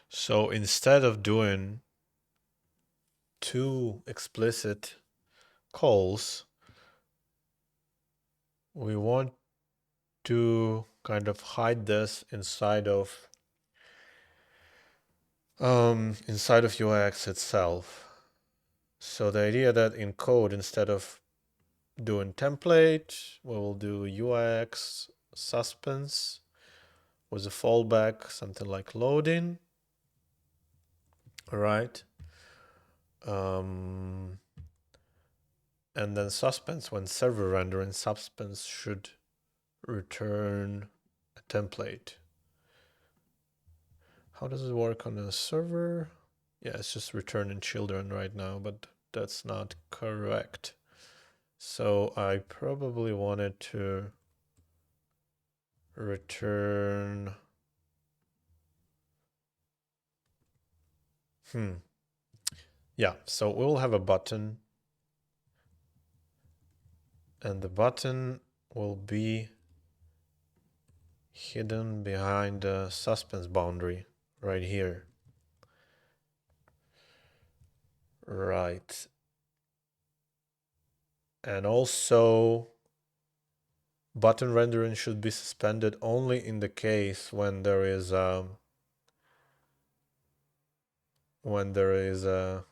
So instead of doing two explicit calls, we want to kind of hide this inside of UX itself. So the idea that in code, instead of doing template, we will do UX suspense with a fallback, something like loading. All right. And then suspense, when server rendering, suspense should return a template. How does it work on a server? Yeah, it's just returning children right now, but that's not correct. So I probably wanted to return. Yeah, so we'll have a button, and the button will be hidden behind the suspense boundary right here. Right. And also, button rendering should be suspended only in the case when there is a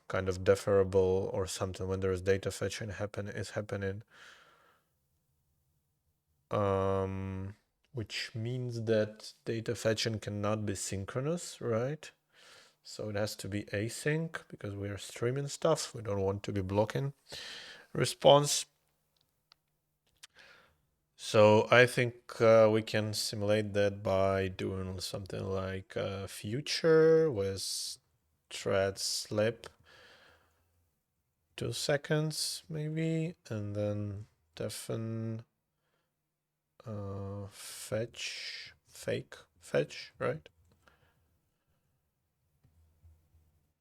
kind of deferrable or something, when there is data fetching happening. Which means that data fetching cannot be synchronous, right? So it has to be async because we are streaming stuff. We don't want to be blocking response. So I think we can simulate that by doing something like future with thread slip 2 seconds maybe, and then defen fake fetch, right?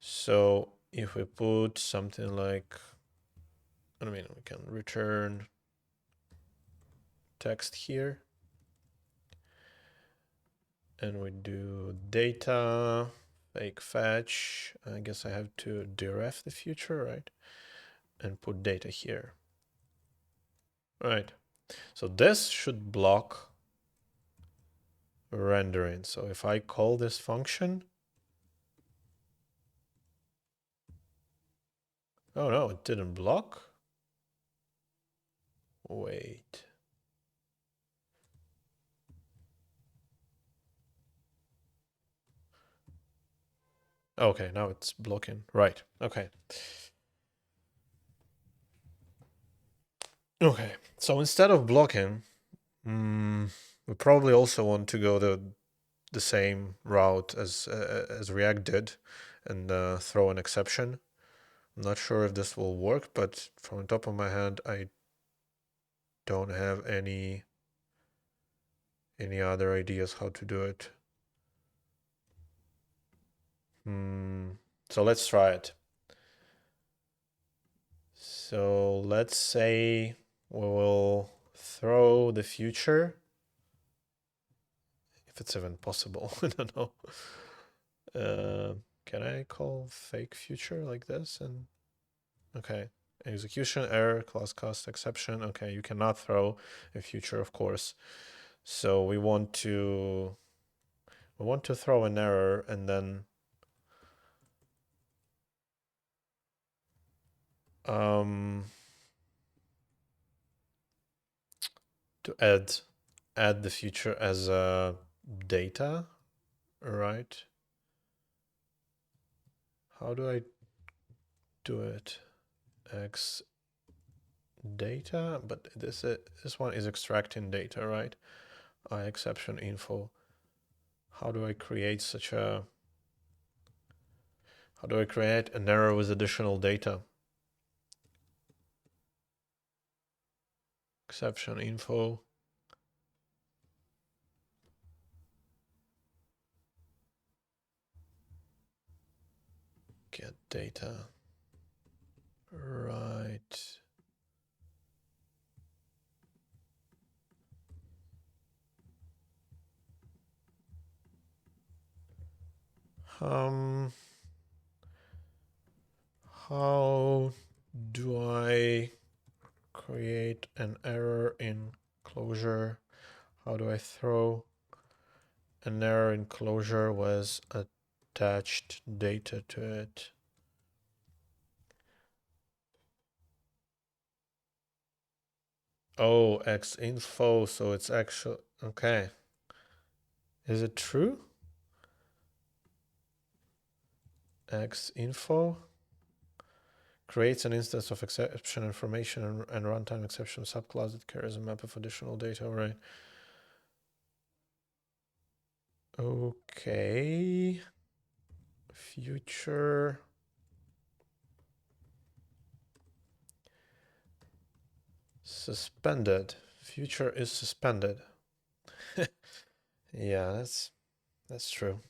So if we put something like, I mean, we can return text here, and we do data fake fetch. I guess I have to deref the future, right? And put data here. Right. So this should block rendering. So if I call this function, oh no, it didn't block. Wait. Okay, now it's blocking. Right. Okay. Okay. So instead of blocking, we probably also want to go the same route as React did and throw an exception. I'm not sure if this will work, but from the top of my head, I don't have any other ideas how to do it. So let's try it. So let's say we will throw the future, if it's even possible. I don't know. Can I call fake future like this? And okay, execution error, class cost exception. Okay, you cannot throw a future, of course. So we want to throw an error and then to add the future as a data, right? How do I do it? X data, but this one is extracting data, right? I exception info. How do I create how do I create an error with additional data? Exception info. Get data. Right. How do I create an error in Clojure? How do I throw an error in Clojure with attached data to it? Oh, xinfo, so it's actually, okay. Is it true? Xinfo creates an instance of exception information and runtime exception subclass that carries a map of additional data, right? Okay. Future. Suspended. Future is suspended. Yeah, that's true.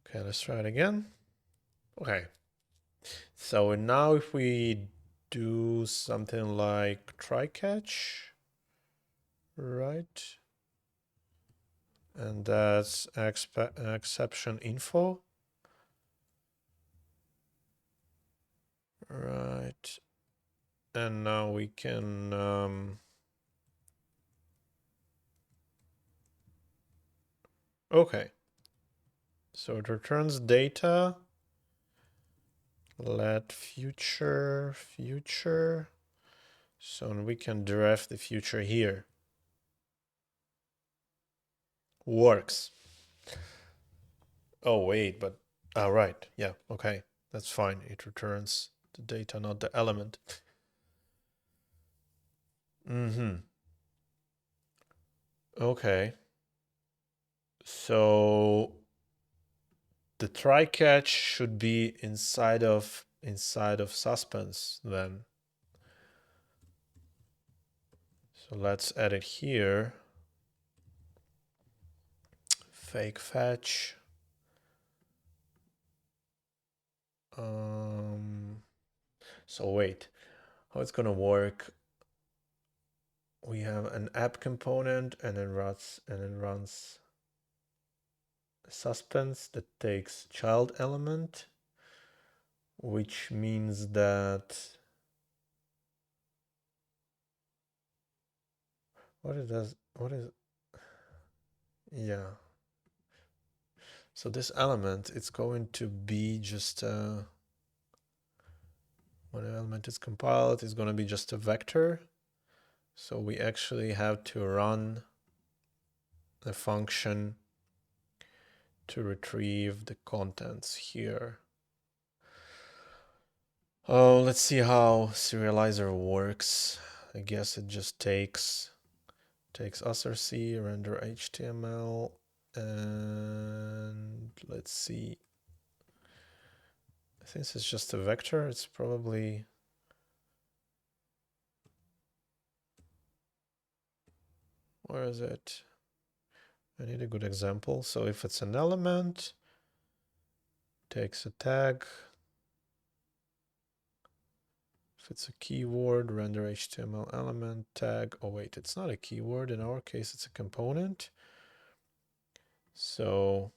Okay, let's try it again. Okay. So now if we do something like try catch, right? And that's exception info. Right. And now we can okay. So it returns data. Let future. So we can derive the future here. Works. Oh, wait, but right. Yeah, okay. That's fine. It returns the data, not the element. Mm-hmm. Okay. So the try catch should be inside of suspense then. So let's add it here. Fake fetch. So wait, how it's gonna work? We have an app component and then runs suspense that takes child element, which means that yeah. So this element, it's going to be just when an element is compiled, it's going to be just a vector. So we actually have to run a function to retrieve the contents here. Oh, let's see how serializer works. I guess it just takes src, render HTML, and let's see. I think it's just a vector. It's probably where is it? I need a good example. So if it's an element, takes a tag. If it's a keyword, render HTML element tag. Oh wait, it's not a keyword. In our case, it's a component. So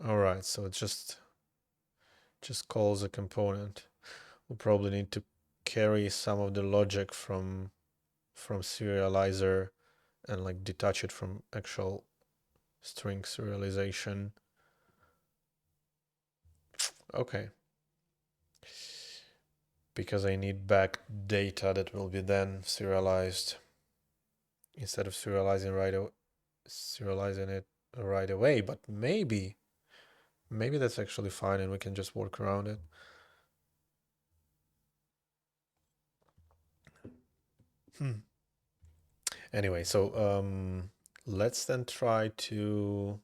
all right, so it just calls a component. We'll probably need to carry some of the logic from serializer and like detach it from actual string serialization. Okay. Because I need back data that will be then serialized instead of serializing it right away. But maybe that's actually fine and we can just work around it. Anyway, so let's then try to,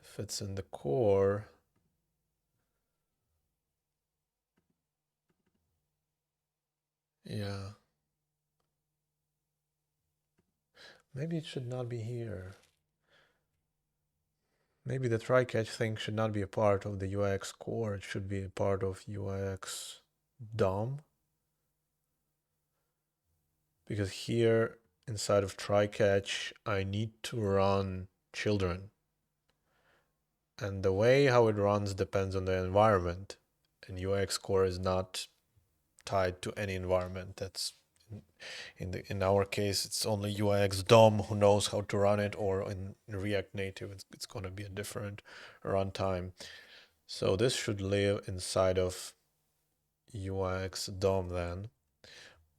if it's in the core, yeah. Maybe it should not be here. Maybe the try catch thing should not be a part of the UX core. It should be a part of UX DOM. because here inside of try-catch, I need to run children. And the way how it runs depends on the environment. And UX core is not tied to any environment. That's in our case, it's only UX DOM who knows how to run it, or in React Native, it's going to be a different runtime. So this should live inside of UX DOM then.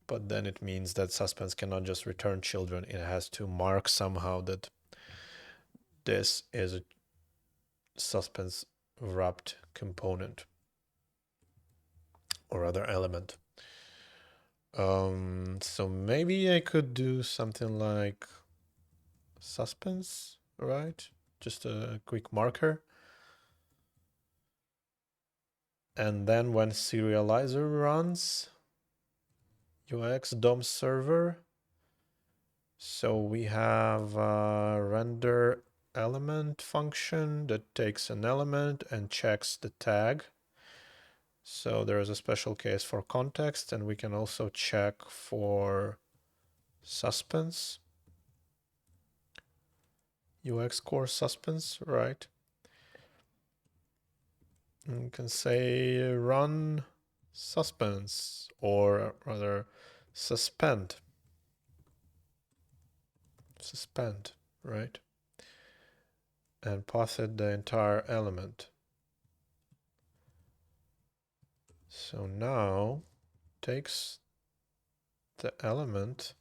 But then it means that Suspense cannot just return children. It has to mark somehow that this is a Suspense wrapped component or other element. So maybe I could do something like Suspense, right? Just a quick marker. And then when serializer runs, UX DOM server. So we have a render element function that takes an element and checks the tag. So there is a special case for context, and we can also check for Suspense. UX core Suspense, right? And we can say run Suspense, or rather suspend, right? And pass it the entire element. So now takes the element.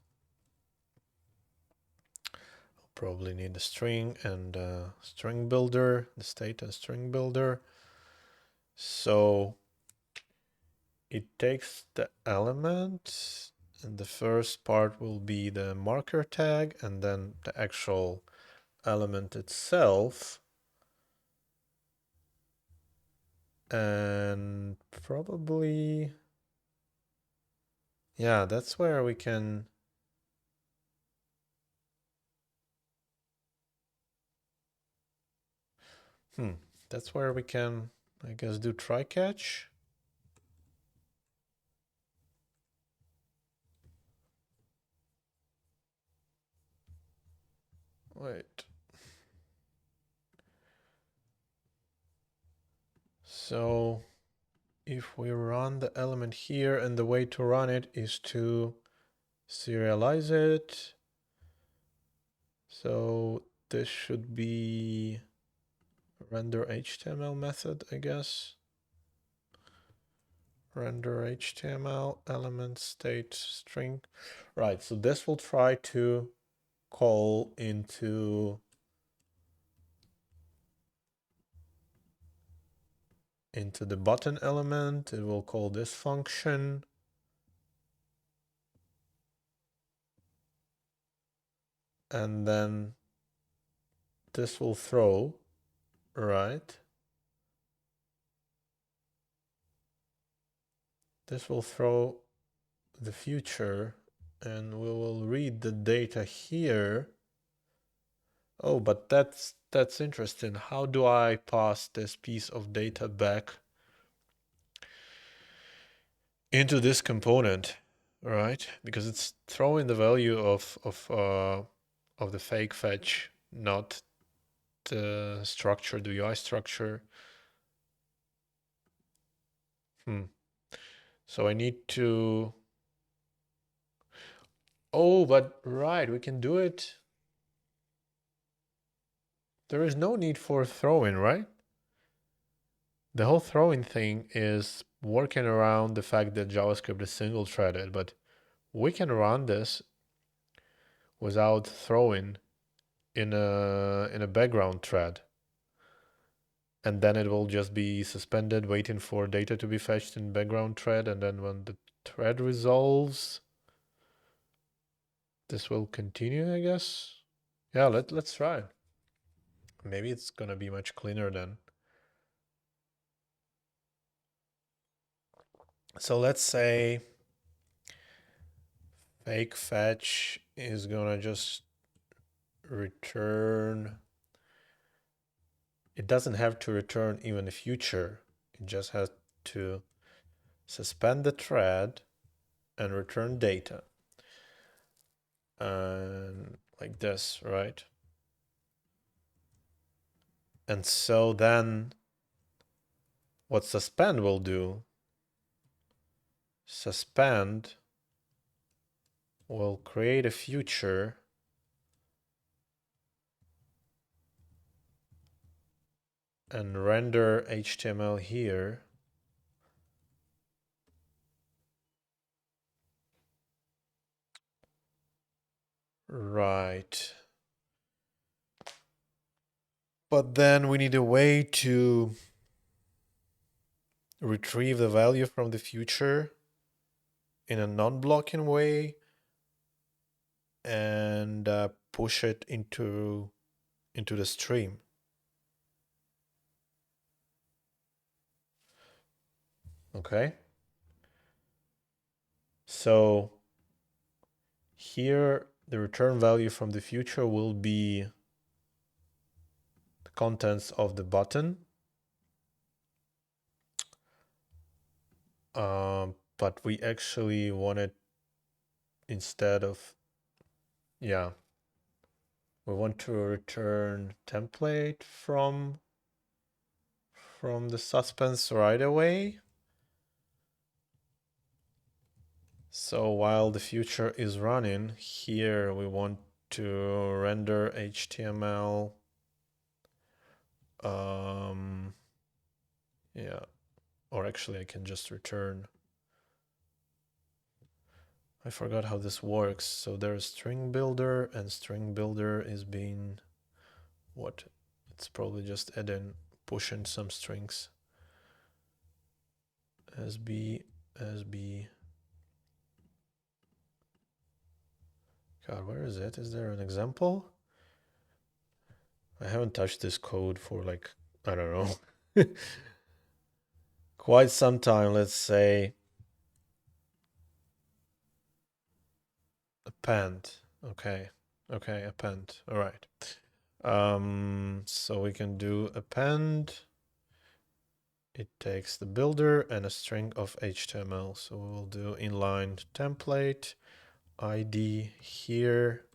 I'll probably need a string and a string builder, the state and string builder. So it takes the element, and the first part will be the marker tag, and then the actual element itself. And probably, yeah, that's where we can that's where we can, I guess, do try catch. Wait. So if we run the element here, and the way to run it is to serialize it. So this should be render HTML method, I guess. Render HTML element state string. Right, so this will try to call into the button element. It will call this function. And then this will throw, right? This will throw the future, and we will read the data here. Oh, but that's interesting. How do I pass this piece of data back into this component, right? Because it's throwing the value of the fake fetch, not the structure, the UI structure. So I need to. Oh, but right, we can do it. There is no need for throwing, right? The whole throwing thing is working around the fact that JavaScript is single threaded, but we can run this without throwing in a background thread. And then it will just be suspended, waiting for data to be fetched in background thread, and then when the thread resolves, this will continue, I guess. Yeah, let's try. Maybe it's gonna be much cleaner then. So let's say fake fetch is gonna just return. It doesn't have to return even a future. It just has to suspend the thread and return data. and like this, right? And so then what suspend will do, suspend will create a future and render HTML here. Right. But then we need a way to retrieve the value from the future in a non-blocking way and push it into the stream. Okay. So here the return value from the future will be the contents of the button. But we actually wanted, instead of, yeah, we want to return template from the suspense right away. So while the future is running, here we want to render HTML. Yeah, or actually I can just return. I forgot how this works. So there's string builder, and string builder is being what? It's probably just adding, pushing some strings. SB. God, where is it? Is there an example? I haven't touched this code for like, I don't know, quite some time. Let's say append. Okay, append. All right. So we can do append. It takes the builder and a string of HTML. So we'll do inline template ID here,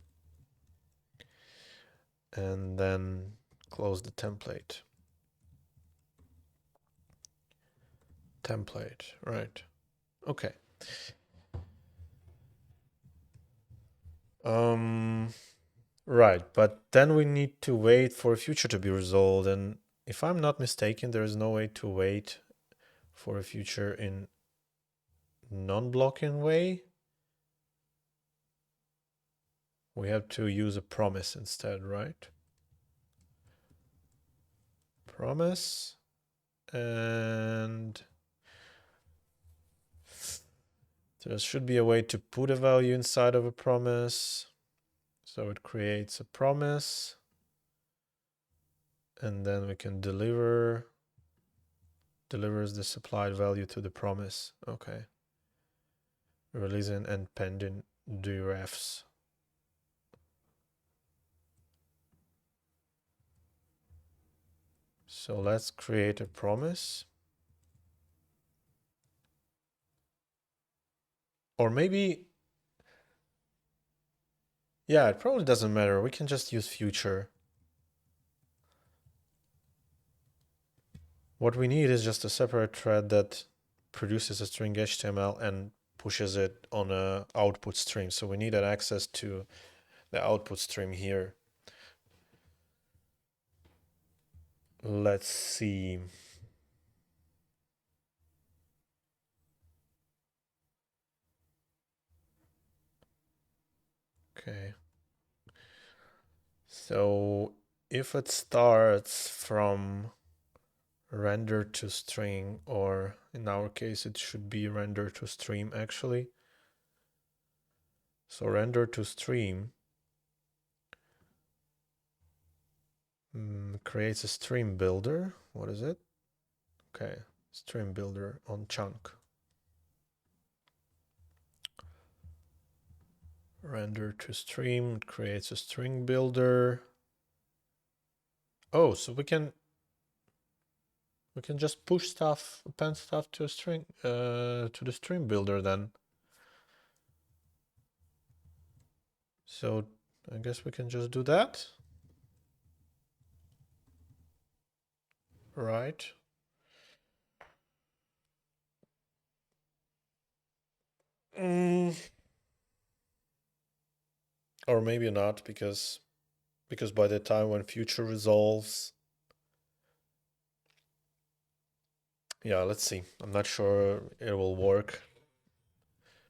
and then close the template. Right. Okay. Right, but then we need to wait for a future to be resolved, and if I'm not mistaken, there is no way to wait for a future in non-blocking way. We have to use a promise instead, right? Promise, and there should be a way to put a value inside of a promise. So it creates a promise, and then we can delivers the supplied value to the promise. Okay. Releasing and pending derefs. So let's create a promise. Or maybe, yeah, it probably doesn't matter. We can just use future. What we need is just a separate thread that produces a string HTML and pushes it on a output stream. So we need an access to the output stream here. Let's see. Okay. So if it starts from render to string, or in our case, it should be render to stream actually. So render to stream creates a stream builder. What is it? Okay, stream builder on chunk. Render to stream creates a string builder. Oh, so we can just push stuff, append stuff to a string, to the stream builder then. So I guess we can just do that. Right. Or maybe not, because by the time when future resolves, yeah, let's see. I'm not sure it will work,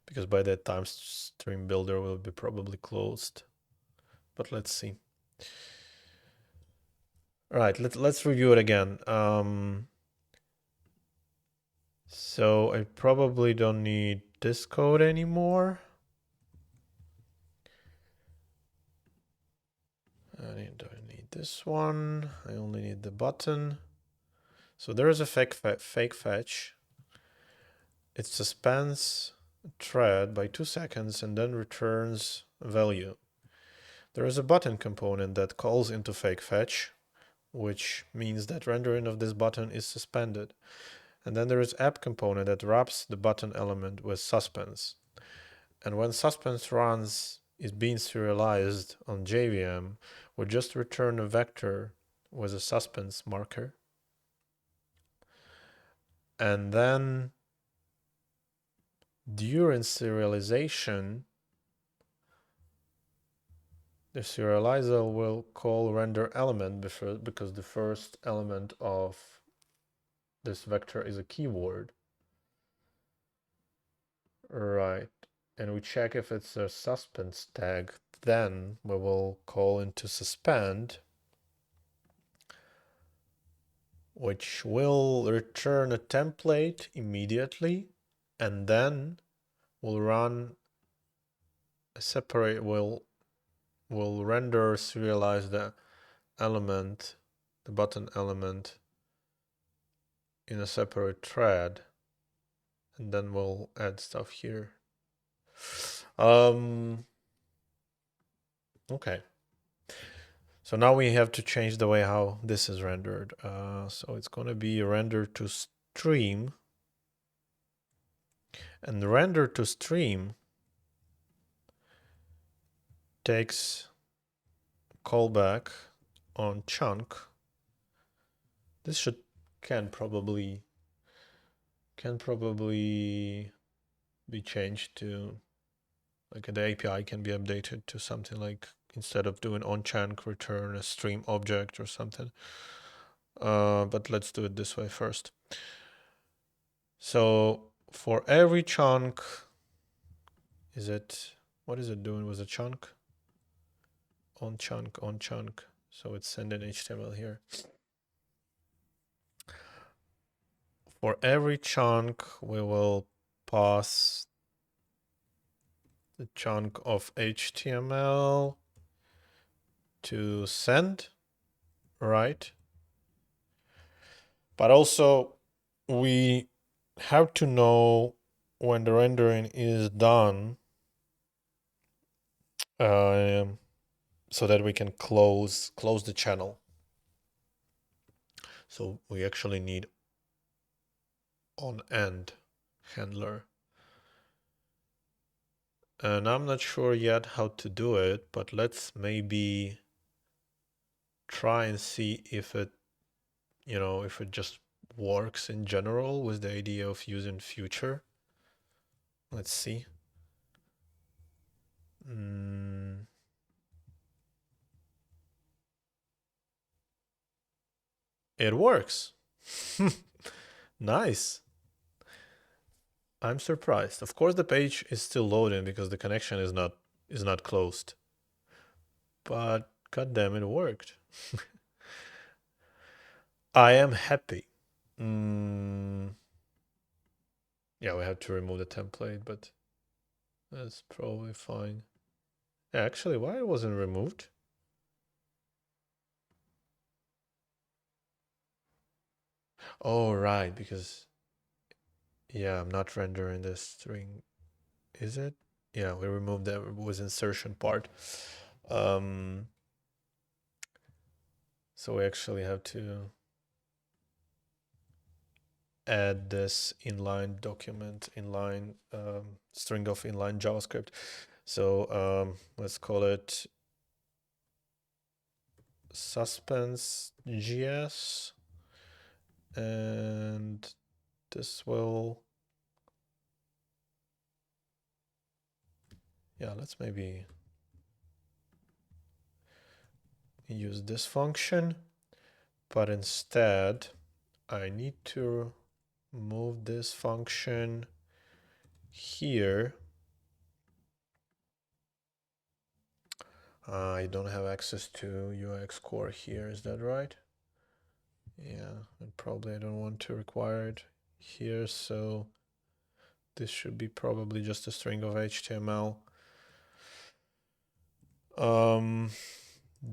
because by that time stream builder will be probably closed. But let's see. All right, let's review it again. So I probably don't need this code anymore. I don't need this one. I only need the button. So there is a fake fetch. It suspends thread by 2 seconds and then returns a value. There is a button component that calls into fake fetch, which means that rendering of this button is suspended. And then there is app component that wraps the button element with suspense. And when suspense runs is being serialized on JVM, we just return a vector with a suspense marker. And then during serialization, the serializer will call render element because the first element of this vector is a keyword. Right. And we check if it's a suspense tag. Then we will call into suspend, which will return a template immediately, and then will run a separate, will render serialize the element, the button element, in a separate thread, and then we'll add stuff here. Okay. So now we have to change the way how this is rendered. So it's going to be rendered to stream. And the render to stream takes callback on chunk. This can probably be changed to, like, the API can be updated to something like, instead of doing on chunk, return a stream object or something. But let's do it this way first. So for every chunk, what is it doing with a chunk? On chunk, on chunk. So it's sending HTML here. For every chunk, we will pass the chunk of HTML to send, right? But also we have to know when the rendering is done, so that we can close the channel. So we actually need on end handler. And I'm not sure yet how to do it, but let's maybe try and see if it, if it just works in general with the idea of using future. Let's see. It works. Nice. I'm surprised. Of course, the page is still loading because the connection is not closed. But goddamn, it worked. I am happy. Yeah, we have to remove the template, but that's probably fine. Yeah, actually, why it wasn't removed? Oh, right, because, yeah, I'm not rendering this string. Is it? Yeah, we removed that was insertion part. So we actually have to add this inline document, inline string of inline JavaScript. So let's call it Suspense GS, and this will, yeah, let's maybe use this function, but instead I need to move this function here. I don't have access to UX core here, is that right? Yeah, and probably I don't want to require it here, so this should be probably just a string of HTML.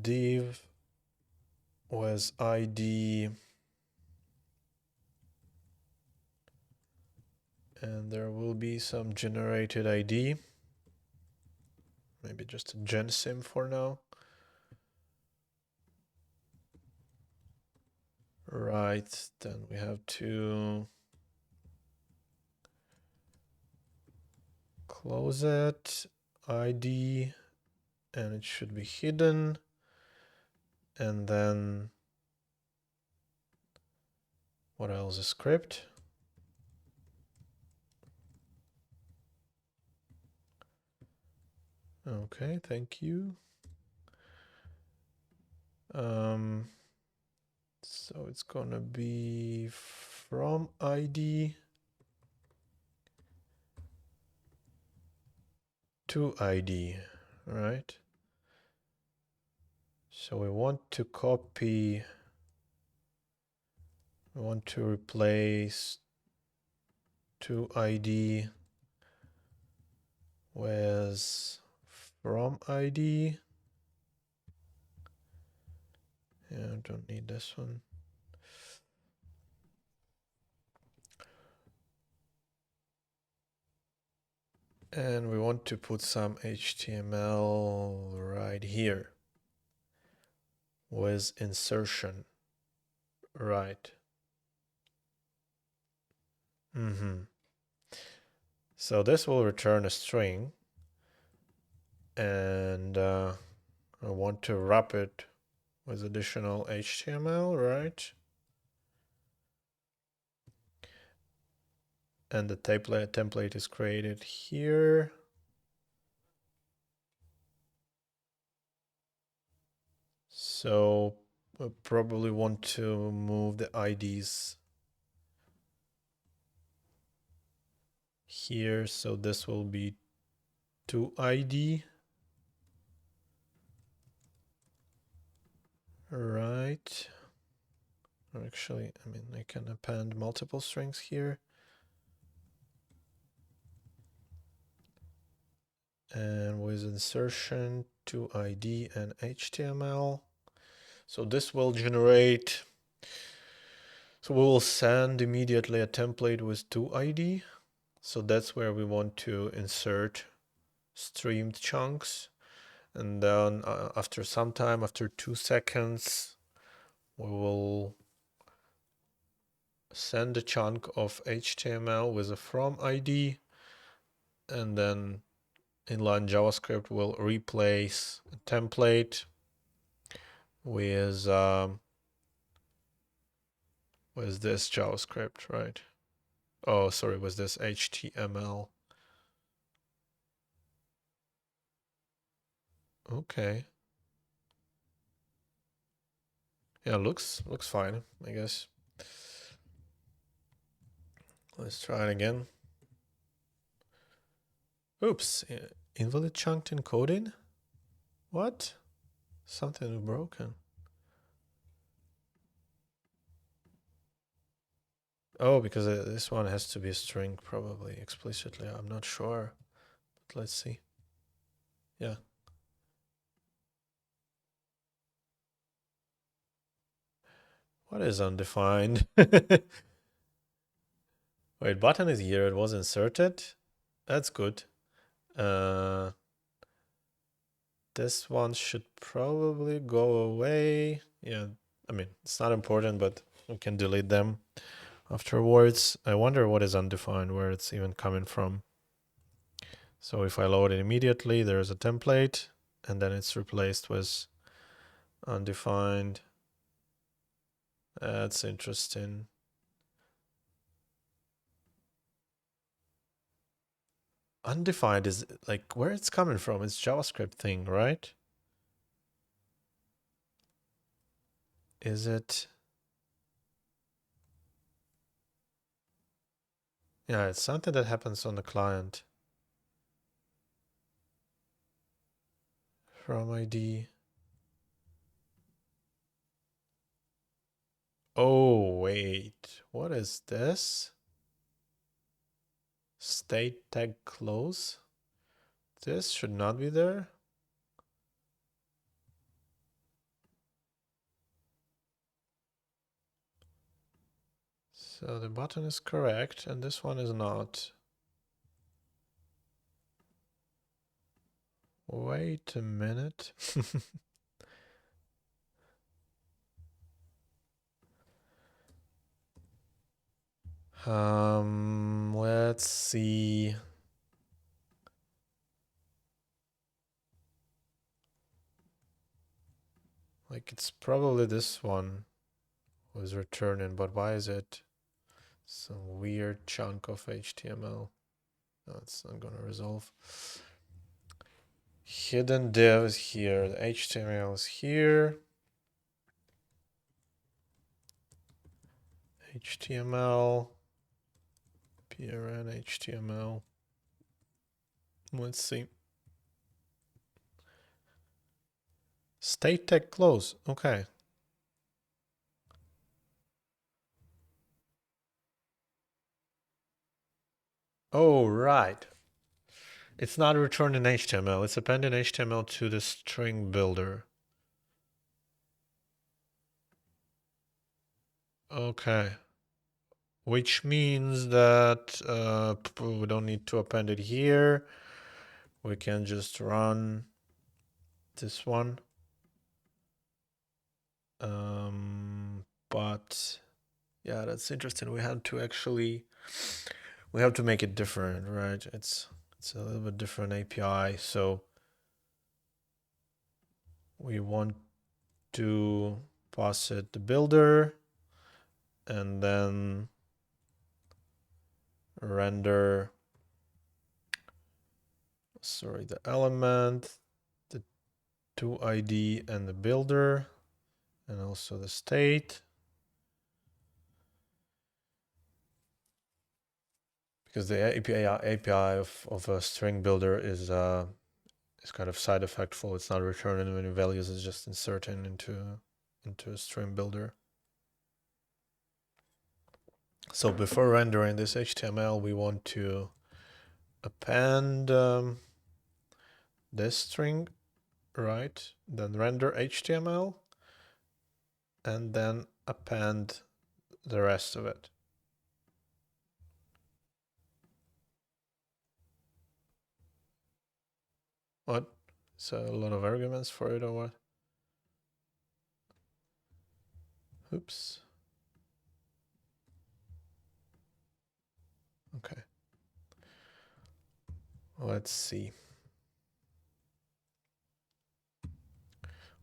Div was ID, and there will be some generated ID. Maybe just a gensim for now. Right, then we have to close it, ID, and it should be hidden. And then what else? A script. Okay, thank you. So it's gonna be from ID to ID, right? So we want to copy, we want to replace to ID with from ID. Yeah, I don't need this one. And we want to put some HTML right here with insertion, right? So this will return a string, and I want to wrap it with additional HTML, right? And the template is created here. So we probably want to move the IDs here. So this will be to ID. Right. Or actually, I mean, I can append multiple strings here. And with insertion to ID and HTML. So this will generate, so we will send immediately a template with to ID. So that's where we want to insert streamed chunks. And then after some time, after 2 seconds, we will send a chunk of HTML with a from ID, and then inline JavaScript will replace a template with this JavaScript, right? Oh, sorry, with this HTML. Okay. Yeah, looks fine, I guess. Let's try it again. Oops, invalid chunked encoding? What? Something broken. Oh, because this one has to be a string, probably explicitly. I'm not sure, but let's see. Yeah. What is undefined? Wait, button is here. It was inserted. That's good. This one should probably go away. Yeah, I mean, it's not important, but we can delete them afterwards. I wonder what is undefined, where it's even coming from. So if I load it immediately, there's a template, and then it's replaced with undefined. That's interesting. Undefined is like where it's coming from. It's JavaScript thing, right? Is it? Yeah, it's something that happens on the client. From ID. Oh, wait. What is this? State tag close? This should not be there. So the button is correct, and this one is not. Wait a minute. Let's see. Like it's probably this one was returning, but why is it some weird chunk of HTML? No, it's not gonna resolve. Hidden div is here. The HTML is here. HTML. PRN HTML. Let's see. State tag close. Okay. Oh, right. It's not returning HTML. It's appending HTML to the string builder. Okay. Which means that we don't need to append it here. We can just run this one. But yeah, that's interesting. We have to make it different, right? It's a little bit different API. So we want to pass it the builder and then render, sorry, the element, the toID and the builder, and also the state. Because the API of a string builder is kind of side effectful. It's not returning any values, it's just inserting into a string builder. So before rendering this HTML, we want to append this string, right? Then render HTML, and then append the rest of it. What? So a lot of arguments for it or what? Oops. Okay. Let's see.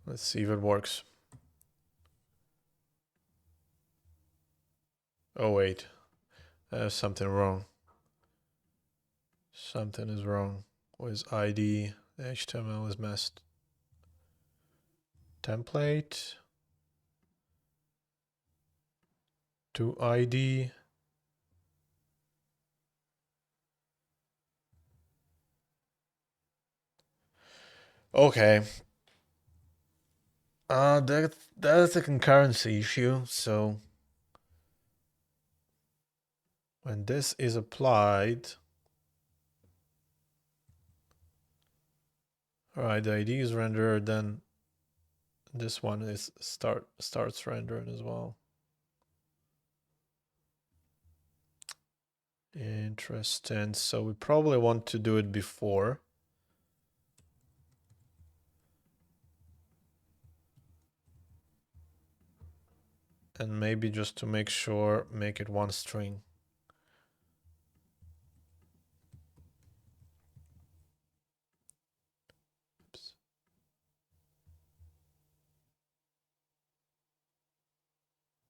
Let's see if it works. Oh, wait. There's something wrong. Something is wrong with ID. The HTML is messed. Template. To ID. Okay. That's a concurrency issue. So when this is applied, all right, the ID is rendered, then this one is starts rendering as well. Interesting. So we probably want to do it before. And maybe just to make sure, make it one string.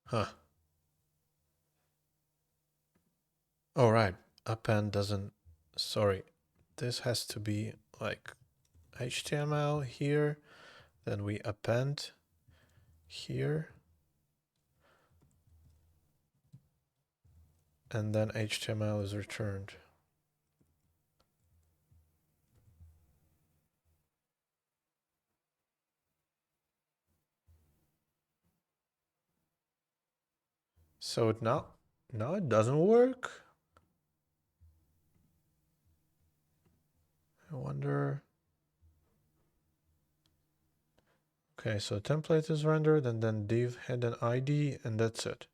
Huh. All right. Append doesn't. Sorry. This has to be like HTML here. Then we append here. And then HTML is returned. So now it doesn't work. I wonder. Okay, so template is rendered and then div head and ID, and that's it.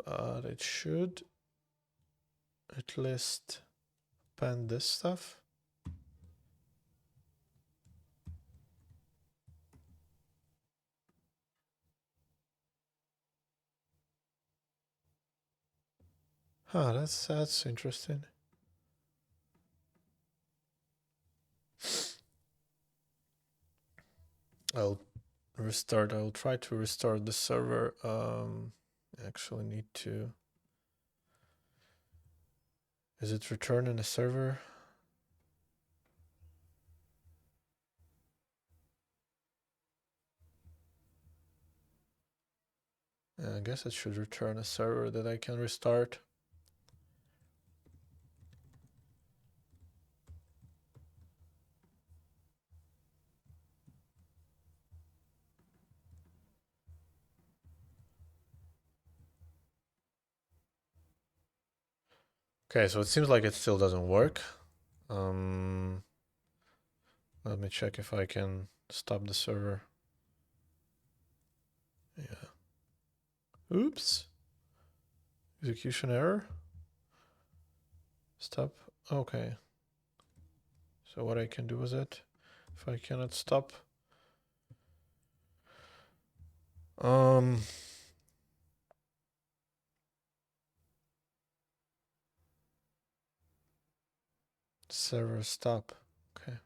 But it should at least append this stuff. Huh, that's interesting. I'll try to restart the server. Actually need to. Is it returning a server? I guess it should return a server that I can restart. Okay, so it seems like it still doesn't work. Let me check if I can stop the server. Yeah. Oops. Execution error. Stop. Okay. So what I can do is it, if I cannot stop. Server stop. Okay.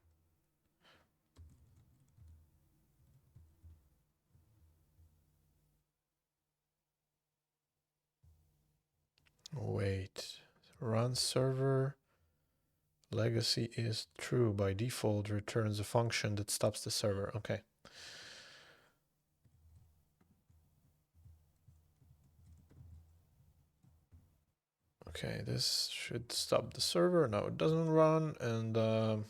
Wait. Run server. Legacy is true by default, returns a function that stops the server. Okay. Okay, this should stop the server. Now it doesn't run, and I'll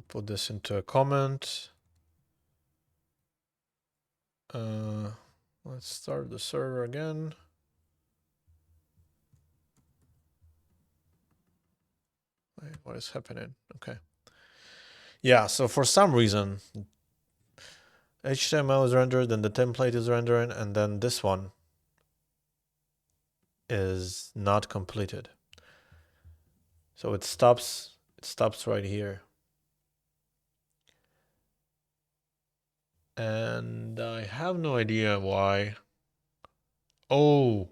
put this into a comment. Let's start the server again. Wait, what is happening? Okay. Yeah, so for some reason, HTML is rendered, then the template is rendering, and then this one is not completed. So it stops right here. And I have no idea why. Oh,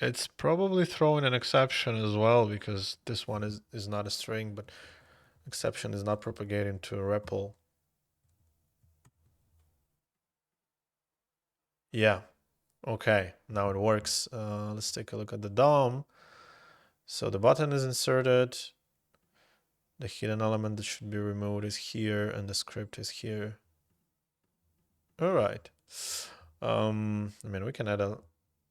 it's probably throwing an exception as well, because this one is not a string, but exception is not propagating to a REPL. Yeah. Okay, now it works. Let's take a look at the DOM. So the button is inserted. The hidden element that should be removed is here, and the script is here. All right. I mean, we can add an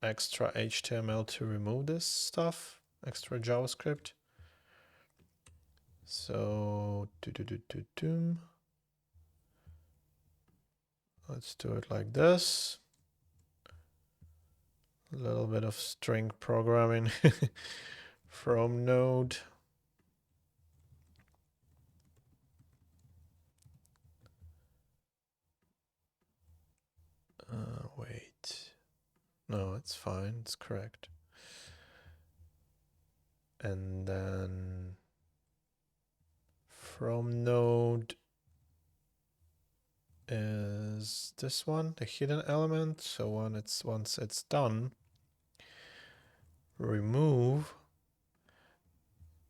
extra HTML to remove this stuff, extra JavaScript. So, let's do it like this. A little bit of string programming from Node. Wait. No, it's fine. It's correct. And then from Node is this one, the hidden element. So once it's done, remove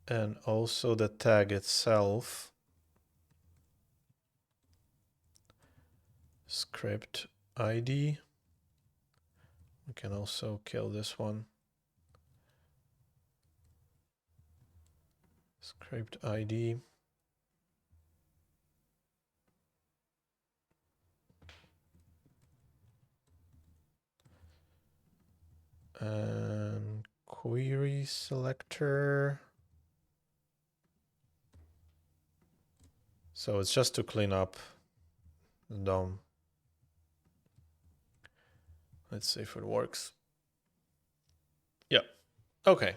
And also the tag itself, script ID. We can also kill this one. Script ID. And query selector. So it's just to clean up the DOM. Let's see if it works. Yeah. Okay.